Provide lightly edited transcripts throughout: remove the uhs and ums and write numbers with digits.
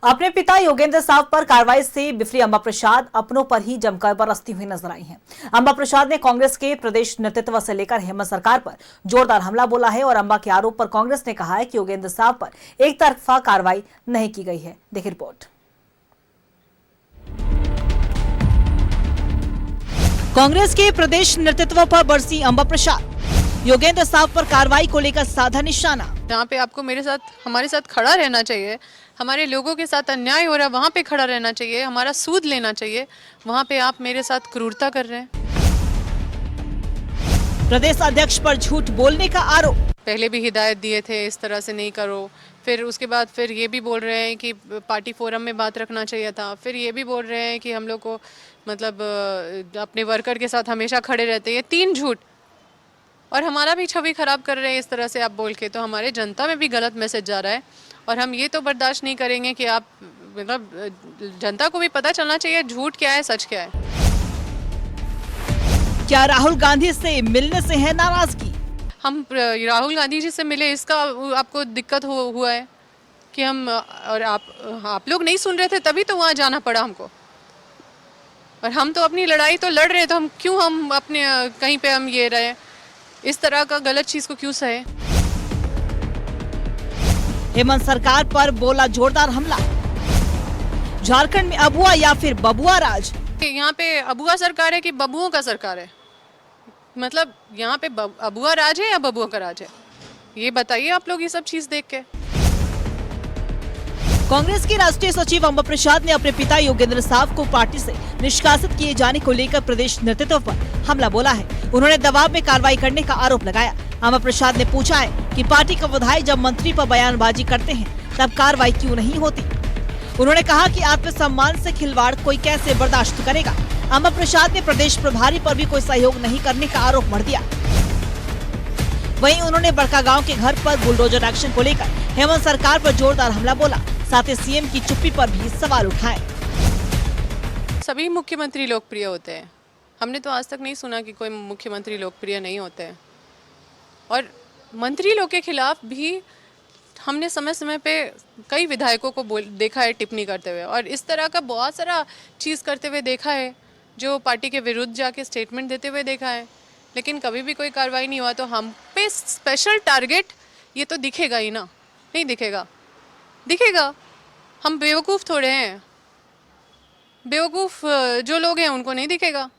अपने पिता योगेंद्र साव पर कार्रवाई से बिफरी अंबा प्रसाद अपनों पर ही जमकर बरसती हुई नजर आई हैं। अंबा प्रसाद ने कांग्रेस के प्रदेश नेतृत्व से लेकर हेमंत सरकार पर जोरदार हमला बोला है और अंबा के आरोप पर कांग्रेस ने कहा है कि योगेंद्र साव पर एक तरफा कार्रवाई नहीं की गई है। देखिए रिपोर्ट। कांग्रेस के प्रदेश नेतृत्व पर बरसी अंबा प्रसाद, योगेंद्र साव पर कार्रवाई को लेकर साधा निशाना। जहाँ पे आपको हमारे साथ खड़ा रहना चाहिए, हमारे लोगों के साथ अन्याय हो रहा है वहाँ पे खड़ा रहना चाहिए, हमारा सूद लेना चाहिए, वहाँ पे आप मेरे साथ क्रूरता कर रहे हैं। प्रदेश अध्यक्ष पर झूठ बोलने का आरोप। पहले भी हिदायत दिए थे इस तरह से नहीं करो, फिर उसके बाद फिर ये भी बोल रहे हैं कि पार्टी फोरम में बात रखना चाहिए था, फिर ये भी बोल रहे हैं कि हम लोग को मतलब अपने वर्कर के साथ हमेशा खड़े रहते हैं। 3 झूठ, और हमारा भी छवि खराब कर रहे हैं इस तरह से आप बोल के, तो हमारे जनता में भी गलत मैसेज जा रहा है और हम ये तो बर्दाश्त नहीं करेंगे कि आप मतलब जनता को भी पता चलना चाहिए झूठ क्या है सच क्या है। क्या राहुल गांधी से मिलने से है नाराजगी? हम राहुल गांधी जी से मिले इसका आपको दिक्कत हुआ है कि हम और आप लोग नहीं सुन रहे थे तभी तो वहाँ जाना पड़ा हमको, और हम तो अपनी लड़ाई तो लड़ रहे, तो हम क्यों हम अपने कहीं पे हम ये रहे, इस तरह का गलत चीज को क्यों सहे। हेमंत सरकार पर बोला जोरदार हमला। झारखंड में अबुआ या फिर बबुआ राज? यहाँ पे अबुआ सरकार है कि बबुओं का सरकार है? मतलब यहाँ पे अबुआ राज है या बबुओं का राज है, ये बताइए आप लोग ये सब चीज देख के। कांग्रेस के राष्ट्रीय सचिव अंबा प्रसाद ने अपने पिता योगेंद्र साव को पार्टी से निष्कासित किए जाने को लेकर प्रदेश नेतृत्व पर हमला बोला है। उन्होंने दबाव में कार्रवाई करने का आरोप लगाया। अंबा प्रसाद ने पूछा है कि पार्टी के विधायक जब मंत्री पर बयानबाजी करते हैं तब कार्रवाई क्यों नहीं होती। उन्होंने कहा कि आत्मसम्मान से खिलवाड़ कोई कैसे बर्दाश्त करेगा। अंबा प्रसाद ने प्रदेश प्रभारी पर भी कोई सहयोग नहीं करने का आरोप मढ़ दिया। वहीं उन्होंने बड़कागांव के घर पर बुलडोजर एक्शन को लेकर हेमंत सरकार पर जोरदार हमला बोला, साथ ही सीएम की चुप्पी पर भी सवाल उठाए। सभी मुख्यमंत्री लोकप्रिय होते हैं, हमने तो आज तक नहीं सुना कि कोई मुख्यमंत्री लोकप्रिय नहीं होते हैं, और मंत्री लोग के खिलाफ भी हमने समय समय पे कई विधायकों को देखा है टिप्पणी करते हुए, और इस तरह का बहुत सारा चीज़ करते हुए देखा है, जो पार्टी के विरुद्ध जाके स्टेटमेंट देते हुए देखा है, लेकिन कभी भी कोई कार्रवाई नहीं हुआ। तो हम पे स्पेशल टारगेट ये तो दिखेगा ही ना, नहीं दिखेगा, दिखेगा। हम बेवकूफ़ थोड़े हैं, बेवकूफ़ जो लोग हैं उनको नहीं दिखेगा।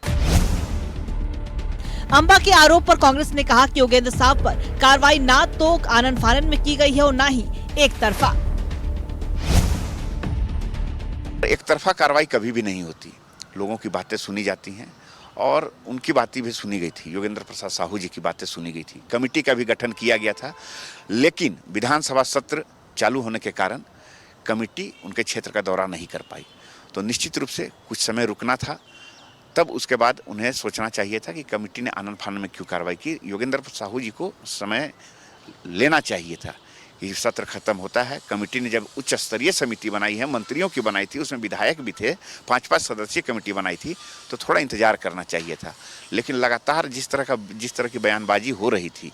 अंबा के आरोप पर कांग्रेस ने कहा कि योगेंद्र साव पर कार्रवाई ना तो आनन फानन में की गई है और ना ही एक तरफा। एक तरफा कार्रवाई कभी भी नहीं होती, लोगों की बातें सुनी जाती हैं और उनकी बातें भी सुनी गई थी। योगेंद्र प्रसाद साहू जी की बातें सुनी गई थी, कमेटी का भी गठन किया गया था, लेकिन विधानसभा सत्र चालू होने के कारण कमेटी उनके क्षेत्र का दौरा नहीं कर पाई। तो निश्चित रूप से कुछ समय रुकना था, तब उसके बाद उन्हें सोचना चाहिए था कि कमेटी ने आनन फानन में क्यों कार्रवाई की। योगेंद्र साहू जी को समय लेना चाहिए था कि सत्र खत्म होता है। कमेटी ने जब उच्च स्तरीय समिति बनाई है, मंत्रियों की बनाई थी, उसमें विधायक भी थे, 5-5 सदस्यीय कमेटी बनाई थी, तो थोड़ा इंतजार करना चाहिए था। लेकिन लगातार जिस तरह की बयानबाजी हो रही थी,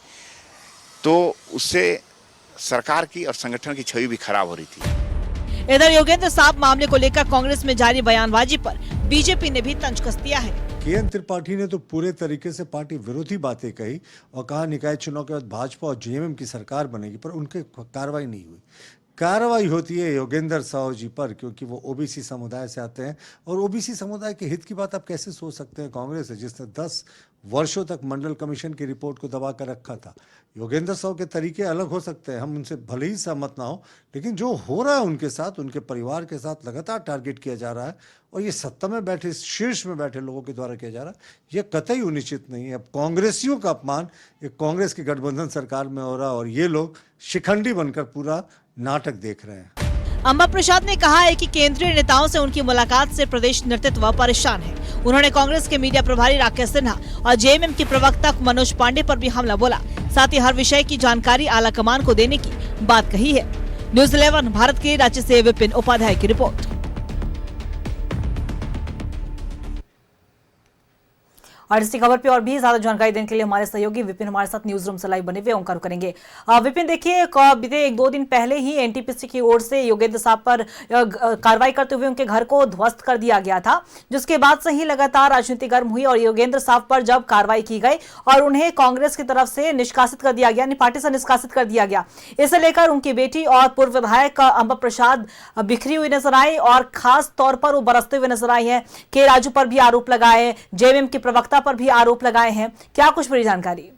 तो उससे सरकार की और संगठन की छवि भी खराब हो रही थी। इधर योगेंद्र साव मामले को लेकर कांग्रेस में जारी बयानबाजी पर बीजेपी ने भी तंज कस दिया है। के.एन. त्रिपाठी ने तो पूरे तरीके से पार्टी विरोधी बातें कही और कहा निकाय चुनाव के बाद भाजपा और जेएमएम की सरकार बनेगी, पर उनके कार्रवाई नहीं हुई। कार्रवाई होती है योगेंद्र साव जी पर, क्योंकि वो ओबीसी समुदाय से आते हैं, और ओबीसी समुदाय के हित की बात आप कैसे सोच सकते हैं कांग्रेस है जिसने 10 वर्षों तक मंडल कमीशन की रिपोर्ट को दबा कर रखा था। योगेंद्र साव के तरीके अलग हो सकते हैं, हम उनसे भले ही सहमत ना हो, लेकिन जो हो रहा है उनके साथ, उनके परिवार के साथ लगातार टारगेट किया जा रहा है, और ये सत्ता में बैठे, शीर्ष में बैठे लोगों के द्वारा किया जा रहा है, ये कतई उचित नहीं है। अब कांग्रेसियों का अपमान एक कांग्रेस की गठबंधन सरकार में हो रहा है, और ये लोग शिखंडी बनकर पूरा नाटक देख रहे हैं। अंबा प्रसाद ने कहा है कि केंद्रीय नेताओं से उनकी मुलाकात से प्रदेश नेतृत्व परेशान है। उन्होंने कांग्रेस के मीडिया प्रभारी राकेश सिन्हा और जेएमएम के प्रवक्ता मनोज पांडे पर भी हमला बोला, साथ ही हर विषय की जानकारी आला कमान को देने की बात कही है। न्यूज़ 11 भारत के रांची से विपिन उपाध्याय की रिपोर्ट। और इसी खबर पे और भी ज्यादा जानकारी देने के लिए हमारे सहयोगी विपिन हमारे साथ न्यूज रूम से लाइव बने हुए ओंकार करेंगे। विपिन, देखिए बीते 1-2 दिन पहले ही एनटीपीसी की ओर से योगेंद्र साहब पर कार्रवाई करते हुए उनके घर को ध्वस्त कर दिया गया था, जिसके बाद से ही लगातार राजनीति गर्म हुई और योगेंद्र साहब पर जब कार्रवाई की गई और उन्हें कांग्रेस की तरफ से निष्कासित कर दिया गया, पार्टी से निष्कासित कर दिया गया, इसे लेकर उनकी बेटी और पूर्व विधायक अंबा प्रसाद बिखरी हुई नजर आई और खास तौर पर वो बरसते हुए नजर आई है। के राजू पर भी आरोप लगाए, जेएमएम के प्रवक्ता पर भी आरोप लगाए हैं, क्या कुछ बड़ी जानकारी?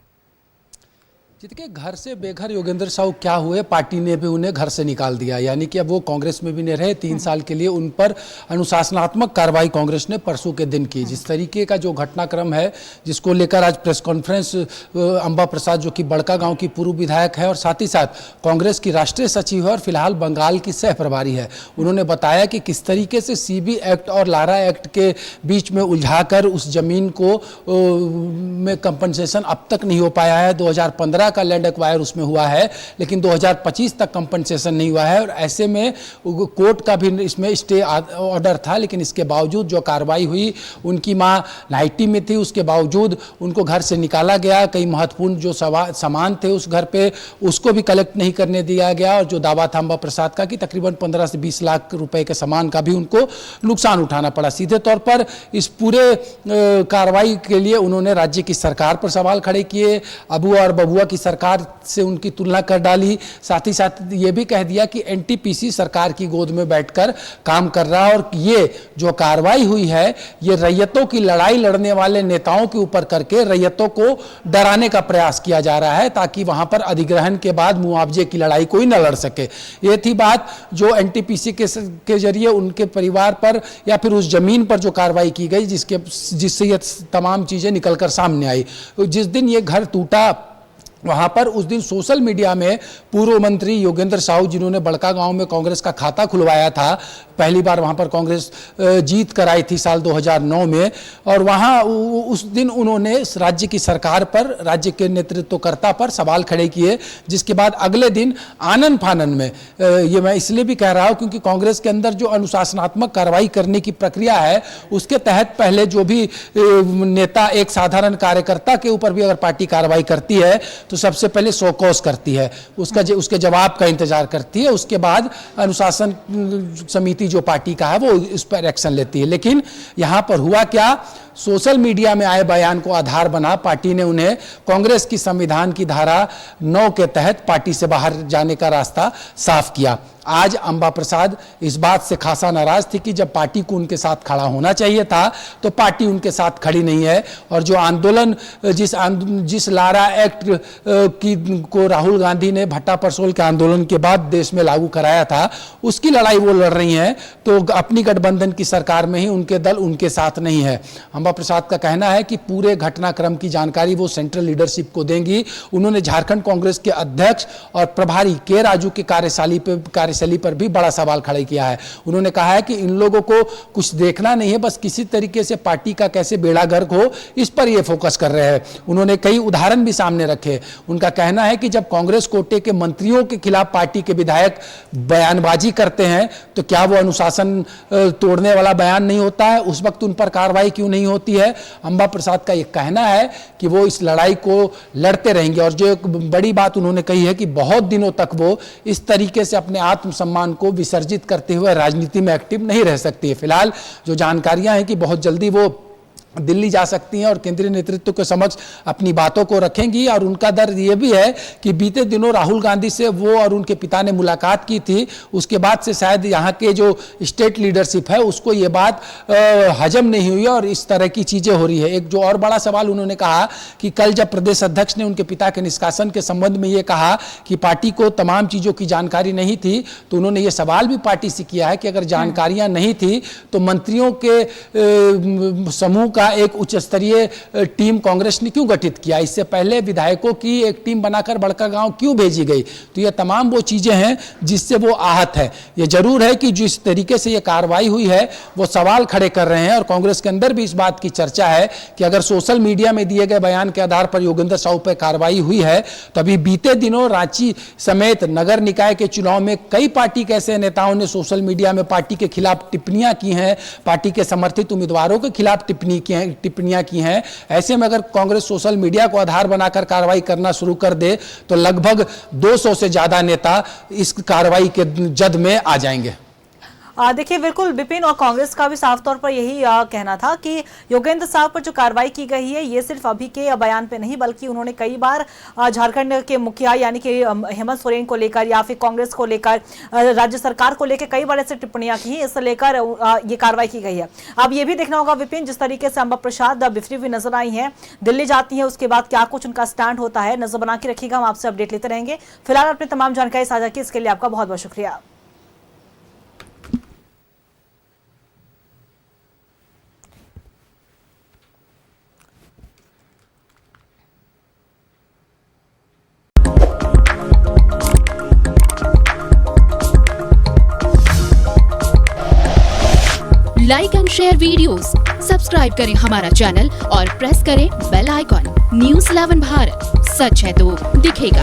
जिनके घर से बेघर योगेंद्र साहू क्या हुए, पार्टी ने भी उन्हें घर से निकाल दिया, यानी कि अब वो कांग्रेस में भी नहीं रहे। 3 साल के लिए उन पर अनुशासनात्मक कार्रवाई कांग्रेस ने परसों के दिन की। जिस तरीके का जो घटनाक्रम है, जिसको लेकर आज प्रेस कॉन्फ्रेंस अंबा प्रसाद जो कि बड़का गांव की पूर्व विधायक है और साथ ही साथ कांग्रेस की राष्ट्रीय सचिव है और फिलहाल बंगाल की सह प्रभारी है, उन्होंने बताया कि किस तरीके से सीबी एक्ट और लारा एक्ट के बीच में उलझाकर उस जमीन को में कंपनसेशन अब तक नहीं हो पाया है। 2015 का लैंड एक्वायर उसमें हुआ है, लेकिन 2025 तक कंपनसेशन नहीं हुआ है और ऐसे में कोर्ट का भी इसमें स्टे ऑर्डर था, लेकिन इसके बावजूद जो कार्रवाई हुई, उनकी मां नाइटी में थी, उसके बावजूद उनको घर से निकाला गया। कई महत्वपूर्ण जो सामान थे उस घर पे, उसको भी कलेक्ट नहीं करने दिया गया और जो दावा था अंबा प्रसाद का कि तकरीबन 15 से 20 लाख रुपए के सामान का भी उनको नुकसान उठाना पड़ा। सीधे तौर पर इस पूरे कार्रवाई के लिए उन्होंने राज्य की सरकार पर सवाल खड़े किए, अबू और बबुआ की सरकार से उनकी तुलना कर डाली। साथ ही साथ ये भी कह दिया कि एनटीपीसी सरकार की गोद में बैठकर काम कर रहा है और ये जो कार्रवाई हुई है ये रैयतों की लड़ाई लड़ने वाले नेताओं के ऊपर करके रैयतों को डराने का प्रयास किया जा रहा है ताकि वहां पर अधिग्रहण के बाद मुआवजे की लड़ाई कोई न लड़ सके। ये थी बात जो एनटीपीसी के जरिए उनके परिवार पर या फिर उस जमीन पर जो कार्रवाई की गई, जिससे ये तमाम चीजें निकलकर सामने आई। जिस दिन ये घर टूटा वहाँ पर उस दिन सोशल मीडिया में पूर्व मंत्री योगेंद्र साहू, जिन्होंने बड़का गांव में कांग्रेस का खाता खुलवाया था, पहली बार वहाँ पर कांग्रेस जीत कर आई थी साल 2009 में, और वहाँ उस दिन उन्होंने राज्य की सरकार पर, राज्य के नेतृत्वकर्ता पर सवाल खड़े किए, जिसके बाद अगले दिन आनन फानन में, ये मैं इसलिए भी कह रहा हूँ क्योंकि कांग्रेस के अंदर जो अनुशासनात्मक कार्रवाई करने की प्रक्रिया है उसके तहत पहले जो भी नेता एक साधारण कार्यकर्ता के ऊपर भी अगर पार्टी कार्रवाई करती है तो सबसे पहले शोकॉज करती है, उसके जवाब का इंतजार करती है, उसके बाद अनुशासन समिति जो पार्टी का है वो इस पर एक्शन लेती है। लेकिन यहां पर हुआ क्या, सोशल मीडिया में आए बयान को आधार बना पार्टी ने उन्हें कांग्रेस की संविधान की धारा 9 के तहत पार्टी से बाहर जाने का रास्ता साफ किया। आज अंबा प्रसाद इस बात से खासा नाराज थी कि जब पार्टी को उनके साथ खड़ा होना चाहिए था तो पार्टी उनके साथ खड़ी नहीं है, और जो आंदोलन जिस लारा एक्ट को राहुल गांधी ने भट्टा परसोल के आंदोलन के बाद देश में लागू कराया था, उसकी लड़ाई वो लड़ रही हैं, तो अपनी गठबंधन की सरकार में ही उनके दल उनके साथ नहीं है। अंबा प्रसाद का कहना है कि पूरे घटनाक्रम की जानकारी वो सेंट्रल लीडरशिप को देंगी। उन्होंने झारखंड कांग्रेस के अध्यक्ष और प्रभारी के राजू की कार्यशैली पर भी बड़ा सवाल खड़े किया है। उन्होंने कहा है कि इन लोगों को कुछ देखना नहीं है, बस किसी तरीके से पार्टी का कैसे बेड़ा गर्क हो इस पर ये फोकस कर रहे हैं। उन्होंने कई उदाहरण भी सामने रखे। उनका कहना है कि जब कांग्रेस कोटे के मंत्रियों के खिलाफ पार्टी के विधायक बयानबाजी करते हैं तो क्या वो अनुशासन तोड़ने वाला बयान नहीं होता है, उस वक्त उन पर कार्रवाई क्यों नहीं होती है। अंबा प्रसाद का यह कहना है कि वो इस लड़ाई को लड़ते रहेंगे, और जो एक बड़ी बात उन्होंने कही है कि बहुत दिनों तक वो इस तरीके से अपने आत्मसम्मान को विसर्जित करते हुए राजनीति में एक्टिव नहीं रह सकती है। फिलहाल जो जानकारियां हैं कि बहुत जल्दी वो दिल्ली जा सकती हैं और केंद्रीय नेतृत्व के समक्ष अपनी बातों को रखेंगी, और उनका दर्द ये भी है कि बीते दिनों राहुल गांधी से वो और उनके पिता ने मुलाकात की थी, उसके बाद से शायद यहाँ के जो स्टेट लीडरशिप है उसको ये बात हजम नहीं हुई और इस तरह की चीज़ें हो रही है। एक जो और बड़ा सवाल उन्होंने कहा कि कल जब प्रदेश अध्यक्ष ने उनके पिता के निष्कासन के संबंध में ये कहा कि पार्टी को तमाम चीज़ों की जानकारी नहीं थी, तो उन्होंने ये सवाल भी पार्टी से किया है कि अगर जानकारियाँ नहीं थी तो मंत्रियों के समूह का एक उच्च स्तरीय टीम कांग्रेस ने क्यों गठित किया, इससे पहले विधायकों की एक टीम बनाकर बड़का गांव क्यों भेजी गई। तो ये तमाम वो चीजें हैं जिससे वो आहत है। ये जरूर है कि जिस तरीके से ये कार्रवाई हुई है वो सवाल खड़े कर रहे हैं, और कांग्रेस के अंदर भी इस बात की चर्चा है कि अगर सोशल मीडिया में दिए गए बयान के आधार पर योगेंद्र साहू पर कार्रवाई हुई है तो अभी बीते दिनों रांची समेत नगर निकाय के चुनाव में कई पार्टी के ऐसे नेताओं ने सोशल मीडिया में पार्टी के खिलाफ टिप्पणियां की हैं, पार्टी के समर्थित उम्मीदवारों के खिलाफ टिप्पणी की टिप्पणियां की हैं, ऐसे में अगर कांग्रेस सोशल मीडिया को आधार बनाकर कार्रवाई करना शुरू कर दे तो लगभग 200 से ज्यादा नेता इस कार्रवाई के जद में आ जाएंगे। देखिए बिल्कुल विपिन, और कांग्रेस का भी साफ तौर पर यही कहना था कि योगेंद्र साहब पर जो कार्रवाई की गई है ये सिर्फ अभी के बयान पे नहीं, बल्कि उन्होंने कई बार झारखंड के मुखिया यानी कि हेमंत सोरेन को लेकर या फिर कांग्रेस को लेकर, राज्य सरकार को लेकर कई बार ऐसे टिप्पणियां की, इसे लेकर ये कार्रवाई की गई है। अब ये भी देखना होगा विपिन, जिस तरीके से अंबा प्रसाद बिफरी हुई नजर आई है, दिल्ली जाती है, उसके बाद क्या कुछ उनका स्टैंड होता है, नजर बना के रखिएगा, हम आपसे अपडेट लेते रहेंगे। फिलहाल अपनी तमाम जानकारी साझा की, इसके लिए आपका बहुत बहुत शुक्रिया। Like and share videos, subscribe करें हमारा चैनल और प्रेस करें बेल आइकॉन। न्यूज़ 11 भारत, सच है तो दिखेगा।